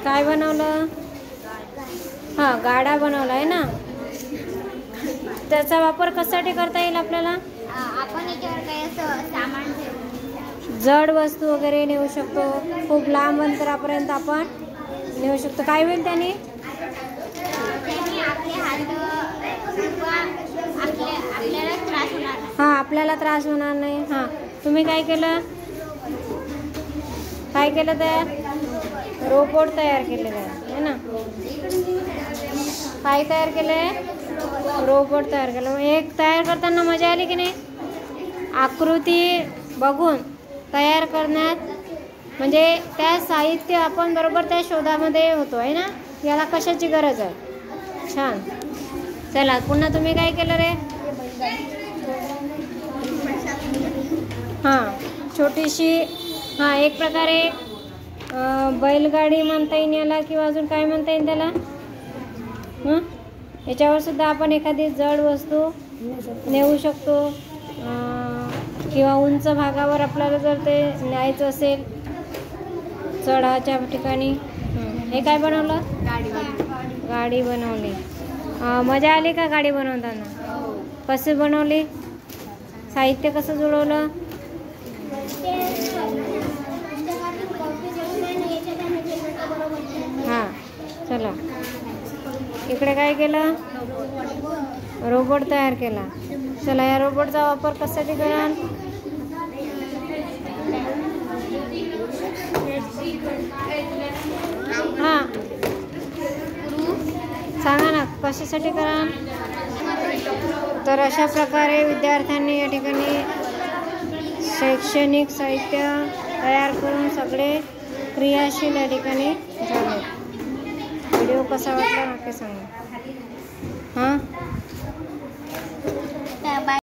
काय बनवलं? हां, गाडा बनवला आहे ना. त्याचा वापर कशासाठी करता येईल आपल्याला? आपण याच्यावर काही असं सामान ठेवू, जड वस्तू वगैरे नेऊ शकतो. खूप लांब अंतरापर्यंत आपण नेऊ शकतो. काय होईल त्याने? आपले हात आपल्याला त्रास होणार नाही. हां, आपल्याला त्रास होणार नाही. हां, तुम्ही काय केलं? काय केलं? तयार रोबोट तयार केलेला आहे ना. काय तयार केलं आहे? रोबोट तयार केलं. मग एक तयार करताना मजा आली की नाही? आकृती बघून तयार करण्यात, म्हणजे त्या साहित्य आपण बरोबर त्या शोधामध्ये होतो आहे ना. याला कशाची गरज आहे? छान. चला, पुन्हा तुम्ही काय केलं रे? हां, छोटीशी, हां, एक प्रकारे बैलगाडी म्हणता येईल याला, किंवा अजून काय म्हणता येईल त्याला? याच्यावर सुद्धा आपण एखादी जड वस्तू नेऊ शकतो, किंवा उंच भागावर आपल्याला जर ते न्यायचं असेल चढाच्या ठिकाणी. हे काय बनवलं? गाडी बनवली. मजा आली का गाडी बनवताना? कशी बनवली? साहित्य कसं जुळवलं? हां, चला, इकडे काय केलं? रोबोट तयार केला. चला, या रोबोटचा वापर कशासाठी कराल? हां, सांगा ना, कशासाठी कराल? तर अशा प्रकारे विद्यार्थ्यांनी या ठिकाणी शैक्षणिक साहित्य तयार करून सगळे क्रियाशील या ठिकाणी झाले. व्हिडिओ कसा वाटला नक्की सांगा. हां.